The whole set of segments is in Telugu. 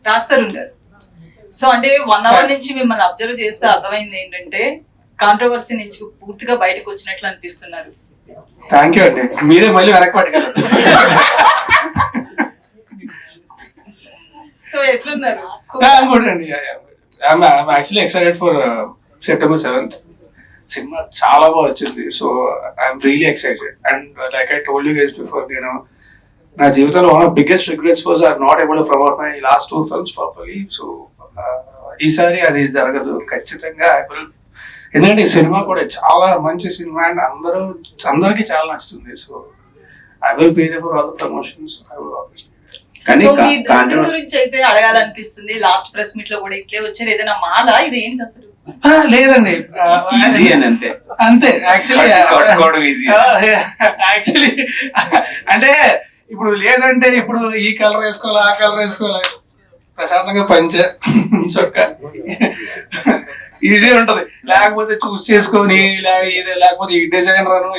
రాస్తారు గారు. సో అంటే 1 hour నుంచి మిమ్మల్ని అబ్జర్వ్ చేస్తే అర్థమైంది ఏంటంటే కాంట్రవర్సీ నుంచి పూర్తిగా బయటకు వచ్చినట్లు అనిపిస్తున్నారు. థ్యాంక్ యూ అండి, మీరే మళ్ళీ వెనక్కి పట్టుకెళ్ళారు. సో ఎట్లున్నారు? అండి, I'm actually excited for September 7th. Cinema చాలా బాగా వచ్చింది. So I'm really excited. And like I told you guys before, నేను నా జీవితంలో one of biggest regrets was I not able to promote my last 2 films properly. So ఈసారి అది జరగదు ఖచ్చితంగా. ఎందుకంటే ఈ సినిమా కూడా చాలా మంచి సినిమా అండ్ అందరికి చాలా నచ్చుతుంది. So I will pay for all the promotions. I will obviously. So me dressing గురించి అయితే అడగాలనిపిస్తుంది. లాస్ట్ ప్రెస్ మీట్ లో కూడా ఇట్లే వచ్చారు, ఏదైనా మాల ఇది ఏంటి అసలు? లేదండి, అంతే. యాక్చువల్లీ అంటే ఇప్పుడు లేదంటే ఇప్పుడు ఈ కలర్ వేసుకోవాలి, ఆ కలర్ వేసుకోవాలి, ప్రశాంతంగా పంచ చొక్క ఈజీ ఉంటది. లేకపోతే చూస్ చేసుకొని లేకపోతే ఈ డిజైన్ రాను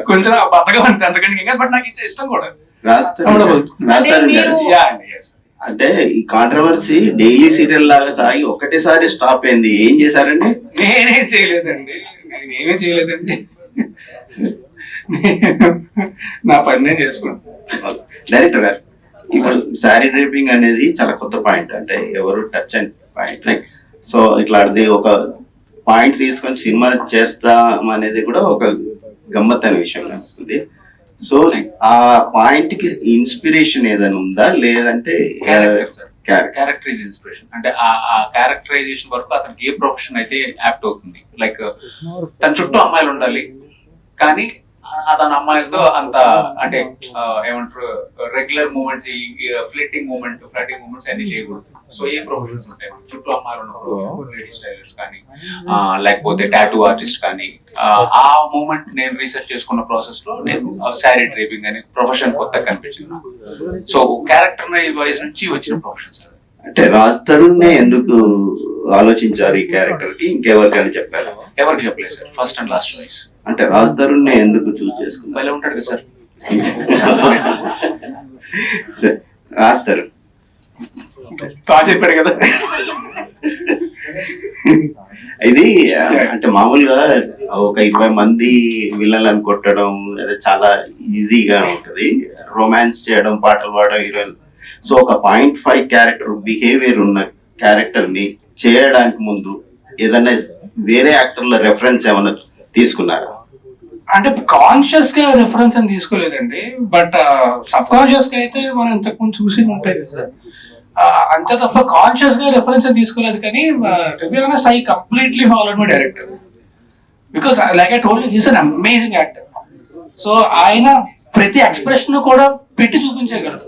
కొంచెం బద్దగా ఉంటుంది అంతకంటే ఇంకా. బట్ నాకు ఇష్టం కూడా. అంటే ఈ కాంట్రవర్సీ డైలీ సీరియల్ లాగా సాగి ఒకటేసారి స్టాప్ అయింది. ఏం చేశారండి? నేనేం చేయలేదండి, నా పని నేను చేసుకుంటాను. డైరెక్టర్ గారు, ఇప్పుడు శారీ డ్రైపింగ్ అనేది చాలా కొత్త పాయింట్, అంటే ఎవరు touch and point. Like so ఇట్లాంటిది ఒక పాయింట్ తీసుకొని సినిమా చేస్తాం అనేది కూడా ఒక గమ్మత్తైన విషయం అనిపిస్తుంది. సో ఆ పాయింట్ కి ఇన్స్పిరేషన్ ఏదైనా ఉందా, లేదంటే క్యారెక్టరైజ్ ఇన్స్పిరేషన్? అంటే ఆ క్యారెక్టరైజేషన్ వరకు అతనికి ఏ ప్రొఫెషన్ అయితే యాప్ట్ అవుతుంది. లైక్ తన చుట్టూ అమ్మాయిలు ఉండాలి, కానీ అతని అమ్మాయిలతో అంత అంటే ఏమంటారు రెగ్యులర్ మూమెంట్, ఫ్లిట్టింగ్ మూమెంట్స్ అన్ని చేయకూడదు. సో ఏ ప్రొఫెషన్స్ ఉంటాయి చుట్టూ అమ్మాయిలు ఉన్నప్పుడు, లేడీ స్టైలర్స్ కానీ లేకపోతే టాటూ ఆర్టిస్ట్ కానీ. ఆ మూమెంట్ నేను రీసెర్చ్ చేసుకున్న ప్రాసెస్ లో నేను శారీ డ్రైపింగ్ అనే ప్రొఫెషన్ కొత్తగా కనిపించింది. సో క్యారెక్టర్ వైజ్ నుంచి వచ్చిన ప్రొఫెషన్స్. అంటే రాజ్ తరుణ్ ఎందుకు ఆలోచించారు ఈ క్యారెక్టర్ కి? ఇంకెవరికైనా చెప్పారు? ఎవరికి చెప్పలేదు sir, first and last choice. అంటే రాజ్ తరుణ్ ఎందుకు చూస్ చేసుకున్నారు? భలే ఉంటాడు కదా సార్ రాజ్ తరుణ్. చెప్పాడు కదా. ఇది అంటే మామూలుగా ఒక 20 మంది విలన్లను కొట్టడం అది చాలా ఈజీగా ఉంటది. రొమాన్స్ చేయడం, పాటలు పాడడం, హీరోయిన్. సో ఒక 0.5 క్యారెక్టర్ బిహేవియర్ ఉన్న క్యారెక్టర్ ని చేయడానికి ముందు ఏదైనా వేరే యాక్టర్ల రెఫరెన్స్ ఏమైనా తీసుకున్నారా? అంటే కాన్షియస్ గా రెఫరెన్స్ అని తీసుకోలేదండి, బట్ సబ్ కాన్షియస్ గా అయితే మనం ఇంతకుముందు చూసి ఉంటాయి కదా సార్. అంతే తప్ప కాన్షియస్ గా రెఫరెన్స్ అని తీసుకోలేదు. కానీ to be honest I completely followed my director because like I told you, he is an amazing actor. So ఆయన ప్రతి ఎక్స్ప్రెషన్ కూడా పెట్టి చూపించగలరు.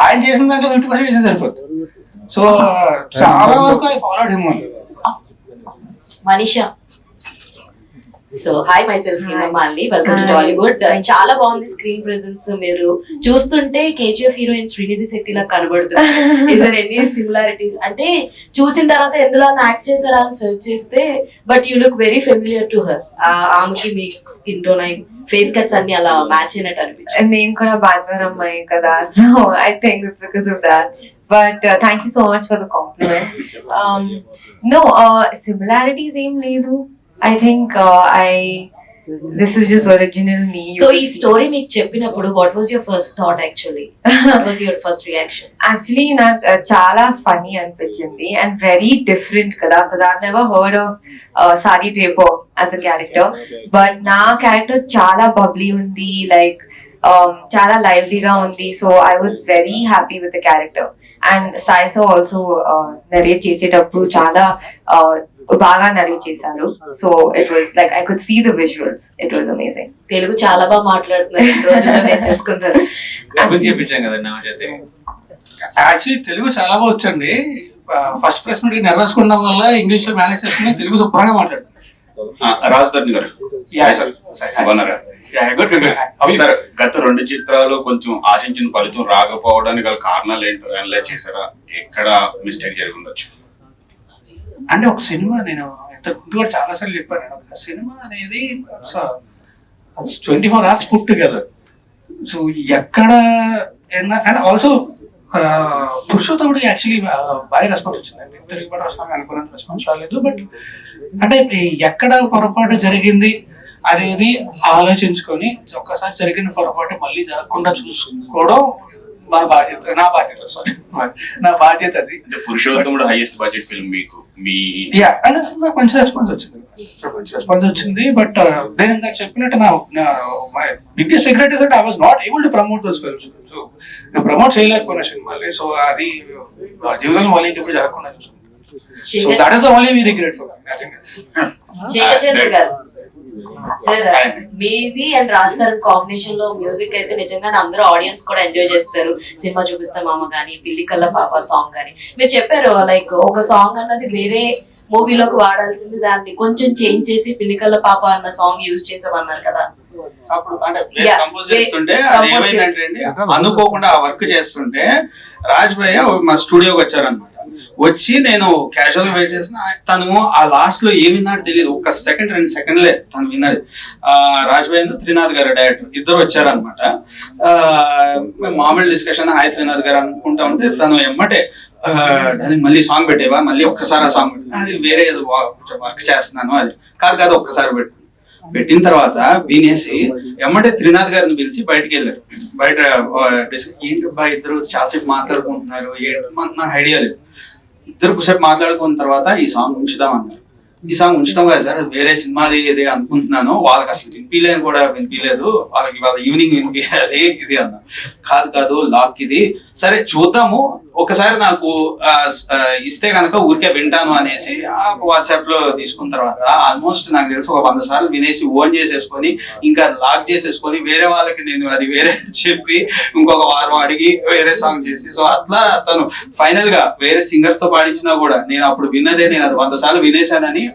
ఆయన చేసిన దాంట్లో 50% చేసి సరిపోతుంది. సో చాలా వరకు I followed him only. Manisha. So hi, myself Himamalini, welcome to Tollywood. చాలా బాగుంది స్క్రీన్ ప్రెజెన్స్. మీరు చూస్తుంటే కేజీఎఫ్ హీరోయిన్ శ్రీనిధి శెట్టి లా కనబడుతుంది. Is there any similarities? అంటే చూసిన తర్వాత ఎందులో యాక్ట్ చేశారా అని సర్చ్ చేస్తే but you look very familiar to her. ఆమెకి మీ స్కిన్ టోన్ ఫేస్ కట్స్ అన్ని అలా మ్యాచ్ అయినట్టు అనిపించింది. నేను కూడా బాగా అమ్మాయి కదా, so I think it's because of that. But thank you so much for the compliment. No, similarities ఏం లేదు. I think this is just original me. So ఈ స్టోరీ మీకు చెప్పినప్పుడు what was your first thought actually? What was your first reaction? Actually నాకు చాలా funny అనిపించింది and very different కదా, because I've never heard of Sari Draper as a character. But నా character చాలా bubbly ఉంది, like చాలా lively-గా ఉంది. So I was very happy with the character. And Saisa also narrate చేసేటప్పుడు చాలా బాగా నరేట్ చేశారు. So it was like I could see the visuals. It was amazing. Telugu చాలా బాగా మాట్లాడుతున్నారు, ఈ రోజుల్లో నేర్చేసుకున్నారు. యాక్చువల్లీ తెలుగు చాలా బాగా వచ్చండి. ఫస్ట్ ప్రెస్ మీట్ నర్వస్ ఉండడం వల్ల ఇంగ్లీష్ లో మేనేజ్ చేసుకుని తెలుగు శుభ్రంగా మాట్లాడుతున్నాను. రాజ్ తరుణ్ గారు సార్, గత 2 చిత్రాలు కొంచెం ఆశించిన ఫలితం రాకపోవడానికి గల కారణాలు ఏంటో అనలైజ్ చేశారా? ఎక్కడ మిస్టేక్ జరిగి ఉండొచ్చు? అంటే ఒక సినిమా, నేను ఇంతకుముందు కూడా చాలా సార్లు చెప్పాను, ఒక సినిమా అనేది 24 hours పుట్ కదా. సో ఎక్కడ అండ్ ఆల్సో పురుషోత్తముడు యాక్చువల్లీ భారీ రెస్పాన్స్ వచ్చిందండి. తెలుగు పాట వస్తాను అనుకున్నంత రెస్పాన్స్ రాలేదు. బట్ అంటే ఎక్కడ పొరపాటు జరిగింది అనేది ఆలోచించుకొని ఒక్కసారి జరిగిన పొరపాటు మళ్ళీ జరగకుండా చూసుకోవడం మన బాధ్యత, నా బాధ్యత, సారీ నా బాధ్యత అది. అంటే పురుషోత్తముడు హైయెస్ట్ బడ్జెట్ ఫిల్మ్ మీకు మీ అంటే మంచి రెస్పాన్స్ వచ్చింది. బట్ నేను ఇందాక చెప్పినట్టు నా biggest regret is that I was not able to promote those films. So నేను ప్రమోట్ చేయలేకపోయినా సినిమాలే. సో అది జీవితంలో మళ్ళీ ఇప్పుడు జరగకుండా చూసుకుంటాను. So that is the only regret for me. I think Shekhar గారు సార్, మీది అండ్ రాస్తారు కాంబినేషన్ లో మ్యూజిక్ అయితే నిజంగా అందరూ ఆడియన్స్ కూడా ఎంజాయ్ చేస్తారు. సినిమా చూపిస్తా మామ గానీ, పిల్లి కల్ల పాప సాంగ్ గానీ మీరు చెప్పారు లైక్ ఒక సాంగ్ అన్నది వేరే మూవీలోకి వాడాల్సింది దాన్ని కొంచెం చేంజ్ చేసి పిల్లికల్ల పాప అన్న సాంగ్ యూజ్ చేసామన్నారు కదా. అప్పుడు అంటే కంపోజ్ చేస్తుంటే అది ఏమైందంటే అండి, అనుకోకుండా ఆ వర్క్ చేస్తుంటే రాజ్ భయ్య మా స్టూడియోకి వచ్చారనమాట. వచ్చి నేను క్యాజువల్ గా వెయిట్ చేసిన, తను ఆ లాస్ట్ లో ఏం విన్నాడు తెలియదు. ఒక సెకండ్ 2 సెకండ్లే తను విన్నది. రాజ్ భయ్య త్రినాథ్ గారు డైరెక్టర్ ఇద్దరు వచ్చారనమాట. మామూలు డిస్కషన్ హాయ్ త్రినాథ్ గారు అనుకుంటా ఉంటే తను ఎమ్మటే దానికి మళ్ళీ సాంగ్ పెట్టేవా, మళ్ళీ ఒక్కసారి ఆ సాంగ్ పెట్టే, అది వేరే ఏదో వర్క్ చేస్తున్నాను, అది కాదు ఒక్కసారి పెట్టిన తర్వాత వినేసి ఎమ్మటే త్రినాథ్ గారిని పిలిచి బయటకు వెళ్ళారు. బయట ఏంటబ్బా ఇద్దరు చాలాసేపు మాట్లాడుకుంటున్నారు, నాకు ఐడియా లేదు. ఇద్దరు సేపు మాట్లాడుకున్న తర్వాత ఈ సాంగ్ ఉంచుదాం అన్నారు. ఈ సాంగ్ ఉంచడం కదా సార్, వేరే సినిమాది ఇది అనుకుంటున్నాను, వాళ్ళకి అసలు వినిపించలేదు, వాళ్ళకి వాళ్ళ ఈవినింగ్ వినిపించాలి ఇది అన్నా. కాదు లాక్ ఇది, సరే చూద్దాము ఒకసారి నాకు ఇస్తే కనుక ఊరికే వింటాను అనేసి వాట్సాప్ లో తీసుకున్న తర్వాత ఆల్మోస్ట్ నాకు తెలిసి ఒక 100 సార్లు వినేసి ఓన్ చేసేసుకొని ఇంకా లాక్ చేసేసుకొని వేరే వాళ్ళకి నేను అది వేరే చెప్పి ఇంకొక వారం అడిగి వేరే సాంగ్ చేసి, సో అట్లా తను ఫైనల్ గా వేరే సింగర్స్ తో పాడించినా కూడా నేను అప్పుడు విన్నదే నేను అది 100 సార్లు వినేశానని.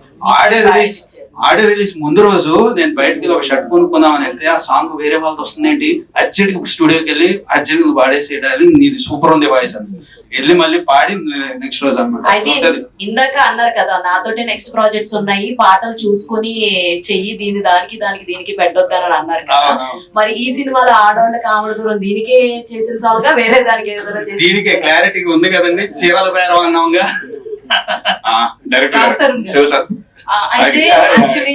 ఆడియో రిలీజ్ ముందు రోజు నేను బయటకి ఒక షర్ట్ కొనుక్కుందామని వెళ్తే ఆ సాంగ్ వేరే వాళ్ళతో వస్తుందేంటి, అర్జెంట్ స్టూడియోకి వెళ్ళి అర్జెంట్ పాడేసేయాలి, నీది సూపర్ ఉంది వాయిస్ అని వెళ్ళి మళ్ళీ పాడి నెక్స్ట్ రోజు అనమాట. ఇందాక అన్నారు కదా నాతోటి నెక్స్ట్ ప్రాజెక్ట్స్ ఉన్నాయి, పాటలు చూసుకుని చెయ్యి దీనికి పెట్టొద్దని అన్నారు కదా. మరి ఈ సినిమాలో ఆడవాళ్ళకి ఆవిడ దూరం దీనికే చేసిన సాంగ్ గా వేరే దానికి దీనికే క్లారిటీగా ఉంది కదండి, చీరల పేరు అన్నాంగా అయితే యాక్చువల్లీ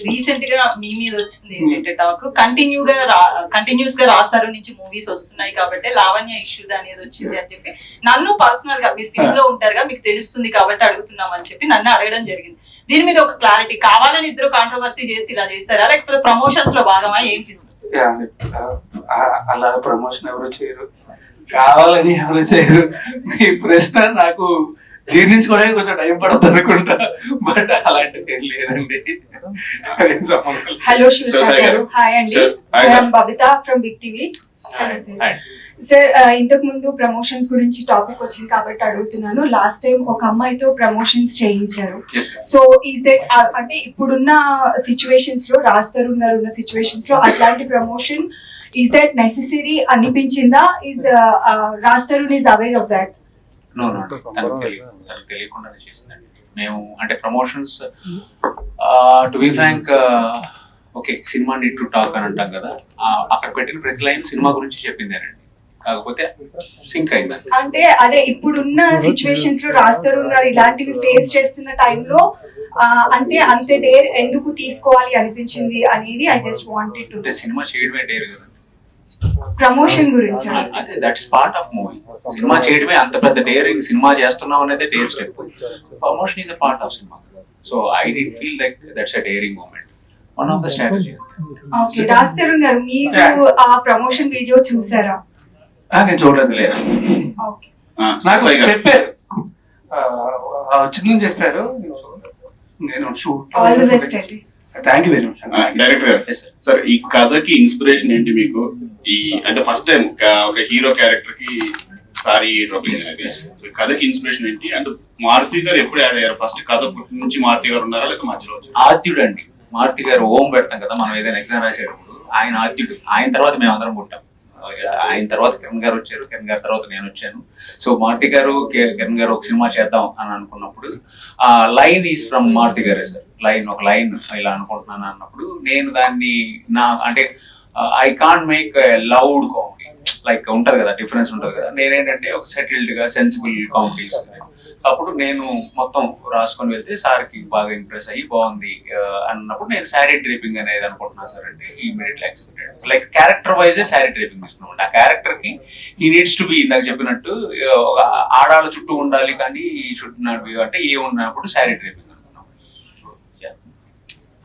రీసెంట్ గా మీ మీద వచ్చింది ఏంటంటే టాక్ కంటిన్యూస్ గా రాస్తారు నుంచి మూవీస్ వస్తున్నాయి కాబట్టి లావణ్య ఇష్యూ అనేది వచ్చింది అని చెప్పి నన్ను పర్సనల్ గా మీరు ఫిల్మ్ లో ఉంటారుగా మీకు తెలుస్తుంది కాబట్టి అడుగుతున్నాం అని చెప్పి నన్ను అడగడం జరిగింది. దీని మీద ఒక క్లారిటీ కావాలని ఇద్దరు కాంట్రవర్సీ చేసి ఇలా చేస్తారా లేకపోతే ప్రమోషన్స్ లో భాగమా ఏంటి? అలా ప్రమోషన్ ఎవరు చేయరు, కావాలని ఎవరు చేయరు. ఈ ప్రశ్న నాకు జీర్ణించుకోవడానికి కొంచెం టైం పడుతుంది అనుకుంటా, బట్ అలాంటిది ఏం లేదండి. హలో శివసాగర్ గారు, హాయ్ అండి, Babitha from big TV. Sir ఇంతకు ముందు ప్రమోషన్స్ గురించి టాపిక్ వచ్చింది కాబట్టి అడుగుతున్నాను. లాస్ట్ టైం ఒక అమ్మాయితో ప్రమోషన్స్ చేయించారు. సో ఈజ్ దట్ అంటే ఇప్పుడున్న సిచ్యువేషన్స్ లో రాజ్ తరుణ్ గారు ఉన్న సిచ్యువేషన్స్ లో అట్లాంటి ప్రమోషన్ ఈజ్ దట్ నెసెసరీ అనిపించిందా? Is Raj Tarun is aware of that? తనకు తెలియకుండానే చేసిందండి. మేము అంటే promotions to be frank okay సినిమా నీడ్ టు టాక్ అని అంటాం కదా, అక్కడ పెట్టిన ప్రతి లైన్ సినిమా గురించి చెప్పిందేనండి, కాకపోతే సింక్ అయింది. అంటే అదే ఇప్పుడున్న సిచ్యువేషన్స్ లో రాజ్ తరుణ్ గారు ఇలాంటివి ఫేస్ చేస్తున్న టైంలో అంటే అంత డేర్ ఎందుకు తీసుకోవాలి అనిపించింది అనేది ఐ జస్ట్ వాంటెడ్ టు. అంటే సినిమా చేయడమే డేర్ కదా, ప్రమోషన్ గురించి అదే దట్స్ పార్ట్ ఆఫ్ మూవీ. సినిమా చేయడమే అంత పెద్ద డేరింగ్, సినిమా చేస్తున్నాం అనేది dare step, promotion is a part of సినిమా. So I did feel like that's a daring moment, one of the strategy. Okay Raj Tarun గారు మీరు ఆ ప్రమోషన్ వీడియో చూసారా? నేను చూడలేదు, లేదు. నాకు చెప్పారు, వచ్చిందని చెప్పారు, నేను షూట్. ఆల్ ది బెస్ట్ అండి. Thank you very much. Director గారు సార్, ఈ కథకి ఇన్స్పిరేషన్ ఏంటి మీకు? ఈ అంటే ఫస్ట్ టైం ఒక హీరో క్యారెక్టర్ కి సారీ కథకి ఇన్స్పిరేషన్ ఏంటి? అంటే మారుతి గారు ఎప్పుడు యాడ్ అయ్యారు? ఫస్ట్ కథ నుంచి మారుతి గారు ఉన్నారా లేక మధ్యలో? ఆద్యుడు అండి, మారుతి గారు ఓం పెడతాం కదా మనం ఏదైనా ఎగ్జామ్ రాసేటప్పుడు, ఆయన ఆద్యుడు. ఆయన తర్వాత మేము అందరం పుట్టాం. ఆయన తర్వాత కిరణ్ గారు వచ్చారు, కిరణ్ గారి తర్వాత నేను వచ్చాను. సో మారుతి గారు కిరణ్ గారు ఒక సినిమా చేద్దాం అని అనుకున్నప్పుడు ఆ లైన్ ఈజ్ ఫ్రమ్ మారుతి గారే సార్. ఒక లైన్ ఇలా అనుకుంటున్నాను అన్నప్పుడు నేను దాన్ని నా అంటే I can't make loud comedy, like ఉంటది కదా, డిఫరెన్స్ ఉంటది కదా. నేనేంటంటే ఒక సెటిల్డ్ గా సెన్సిబుల్ కామెడీస్, అప్పుడు నేను మొత్తం రాసుకొని వెళ్తే సార్కి బాగా ఇంప్రెస్ అయ్యి బాగుంది అన్నప్పుడు నేను శారీ డ్రేపింగ్ అనేది అనుకుంటున్నాను సార్ అంటే immediately accepted. Like character yj sari draping ఇస్తున్నాం. ఆ క్యారెక్టర్ కి ఈ నీడ్స్ టు బి, ఇందాక చెప్పినట్టు ఆడాళ్ళ చుట్టూ ఉండాలి కానీ ఈ చుట్టూ అంటే ఏ ఉన్నప్పుడు శారీ డ్రేపింగ్